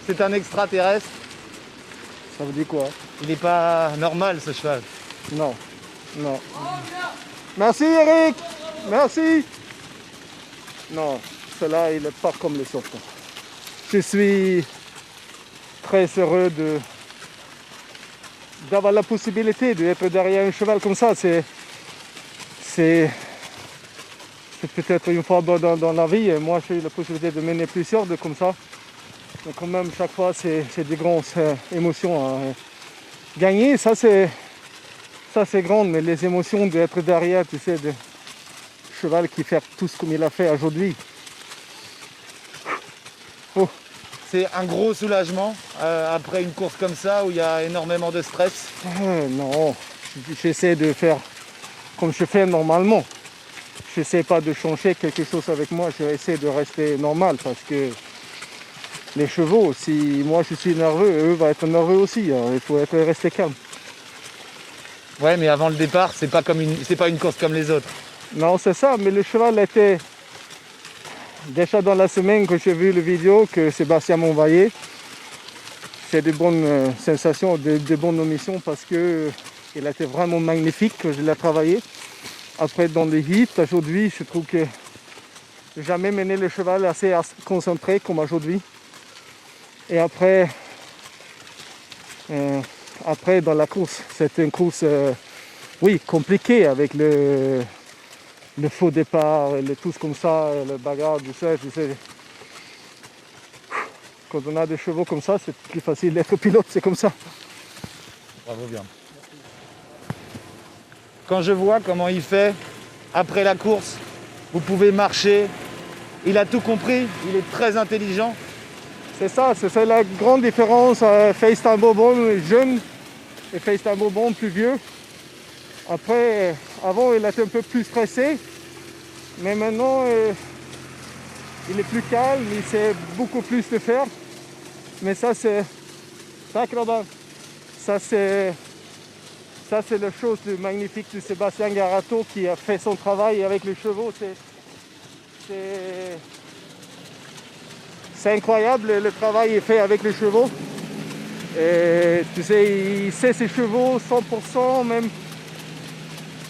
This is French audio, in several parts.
c'est un extraterrestre. Ça veut dire quoi? Il n'est pas normal ce cheval. Non, non. Merci Eric, merci. Non, cela il n'est pas comme les autres. Je suis très heureux d'avoir la possibilité d'être derrière un cheval comme ça. C'est peut-être une fois dans la vie. Et moi, j'ai eu la possibilité de mener plusieurs de comme ça. Mais quand même, chaque fois, c'est des grandes émotions. Hein. Gagner, ça c'est grand, mais les émotions d'être derrière, tu sais, de cheval qui fait tout ce qu'il a fait aujourd'hui. Oh. C'est un gros soulagement après une course comme ça où il y a énormément de stress. Non, j'essaie de faire comme je fais normalement. Je n'essaie pas de changer quelque chose avec moi, j'essaie de rester normal parce que les chevaux, si moi je suis nerveux, eux vont être nerveux aussi. Hein. Il faut rester calme. Ouais, mais avant le départ, c'est pas une course comme les autres. Non, c'est ça, mais le cheval était déjà dans la semaine que j'ai vu la vidéo que Sébastien m'a envoyé. C'est de bonnes sensations, de bonnes omissions parce qu'il était vraiment magnifique que je l'ai travaillé. Après, dans les hits, aujourd'hui, je trouve que j'ai jamais mené le cheval assez concentré comme aujourd'hui. Et après, dans la course, c'était une course, oui, compliquée avec le faux départ, tout comme ça, le bagarre, tout ça, tu sais. Quand on a des chevaux comme ça, c'est plus facile d'être pilote, c'est comme ça. Bravo bien. Quand je vois comment il fait après la course, vous pouvez marcher. Il a tout compris, il est très intelligent. C'est ça, c'est la grande différence. FaceTime Bourbon jeune et FaceTime Bourbon plus vieux. Après, avant, il était un peu plus stressé. Mais maintenant, il est plus calme, il sait beaucoup plus de faire. Mais ça, c'est... Ça, c'est la chose de magnifique de Sébastien Garato qui a fait son travail avec les chevaux. C'est incroyable le travail est fait avec les chevaux. Et tu sais, il sait ses chevaux 100%, même.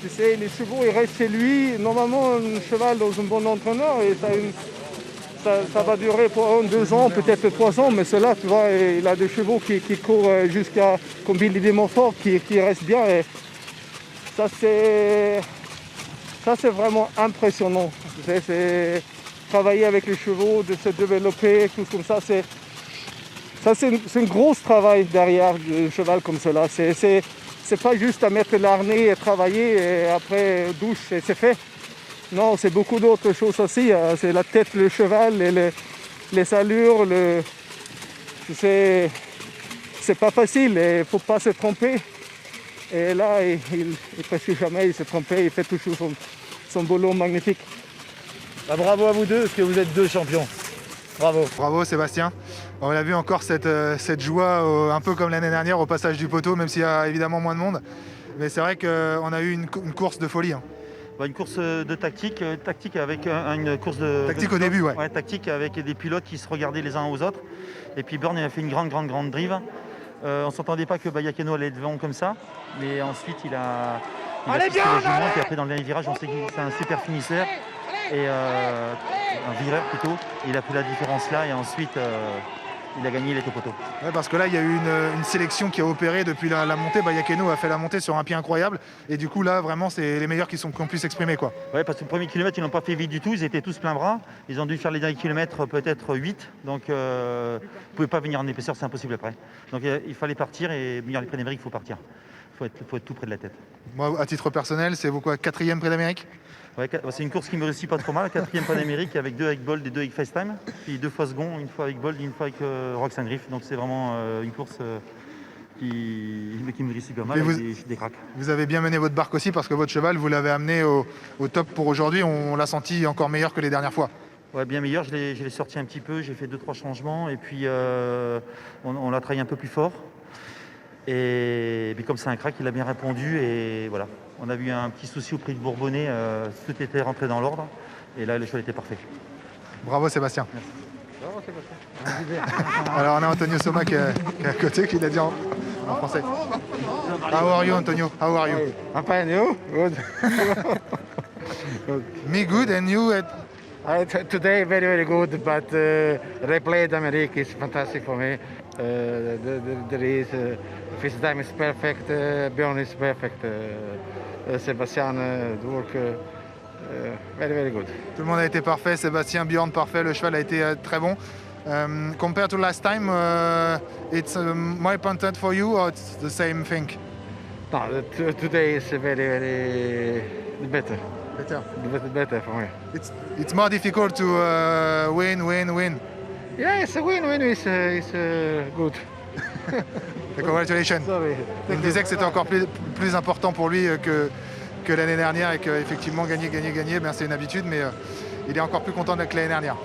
Tu sais, les chevaux, ils restent chez lui. Normalement, un cheval dans un bon entraîneur, et ça va durer pour 1, 2 ans, peut-être 3 ans. Mais cela, tu vois, il a des chevaux qui courent jusqu'à, comme Billy Montfort, qui restent bien. Et ça, c'est vraiment impressionnant. Tu sais, c'est travailler avec les chevaux, de se développer, tout comme ça, c'est un gros travail derrière le cheval comme cela. C'est pas juste à mettre l'arnais et travailler et après douche et c'est fait. Non, c'est beaucoup d'autres choses aussi. Hein. C'est la tête, le cheval, et les allures. C'est pas facile, il ne faut pas se tromper. Et là, il presque jamais il s'est trompé, il fait toujours son boulot magnifique. Bah, bravo à vous deux, parce que vous êtes deux champions. Bravo. Bravo Sébastien. On a vu encore cette joie, un peu comme l'année dernière, au passage du poteau, même s'il y a évidemment moins de monde. Mais c'est vrai qu'on a eu une course de folie. Hein. Une course de tactique avec une course de... Tactique au début, ouais. Ouais, tactique avec des pilotes qui se regardaient les uns aux autres. Et puis Burn, il a fait une grande drive. On ne s'entendait pas que Bayakeno allait devant comme ça. Mais ensuite, il a Allez poussé bien, légèrement. allez. Puis après, dans le dernier virage, on sait que c'est un super finisseur. Et un vireur plutôt. Il a pris la différence là et ensuite il a gagné, il était au poteau. Ouais, parce que là, il y a eu une sélection qui a opéré depuis la montée. Bayakeno a fait la montée sur un pied incroyable. Et du coup, là, vraiment, c'est les meilleurs qui ont pu s'exprimer, quoi. Ouais, parce que le premier kilomètre, ils n'ont pas fait vite du tout. Ils étaient tous plein bras. Ils ont dû faire les derniers kilomètres peut-être 8. Donc, ils ne pouvaient pas venir en épaisseur, c'est impossible après. Donc, il fallait partir et venir les Prix d'Amérique, il faut partir. Il faut être tout près de la tête. Moi, à titre personnel, c'est vous quoi, 4e Prix d'Amérique? Ouais, c'est une course qui me réussit pas trop mal, 4e Prix d'Amérique avec 2 avec Bold et 2 avec FaceTime. Puis 2 fois second, une fois avec Bold et une fois avec Roxanne Griff. Donc c'est vraiment une course qui me réussit pas mal avec des cracks. Vous avez bien mené votre barque aussi parce que votre cheval, vous l'avez amené au top pour aujourd'hui. On l'a senti encore meilleur que les dernières fois. Ouais, bien meilleur, je l'ai sorti un petit peu, j'ai fait 2-3 changements et puis on l'a travaillé un peu plus fort. Et puis comme c'est un crack, il a bien répondu et voilà. On a eu un petit souci au prix de Bourbonnais, tout était rentré dans l'ordre et là le cheval était parfait. Bravo Sébastien. Merci. Alors on a Antonio Soma qui est à côté, qui l'a dit en français. How are you, Antonio? How are you? I'm fine, you? Good. Me good, and you? Today very, very good, but replay d'Amérique is fantastic for me. There is, first time is perfect, Bjorn is perfect, Sébastien work very, very good. Tout le monde a été parfait, Sébastien, Bjorn parfait, le cheval a été très bon. Compared to last time, it's more important for you or it's the same thing? No, today is very, very better. Better for me. It's more difficult to win. Yeah, it's a win-win. It's good. Congratulations. Sorry. Il me disait que c'était encore plus important pour lui que l'année dernière et qu'effectivement gagner, ben, c'est une habitude, mais il est encore plus content que l'année dernière.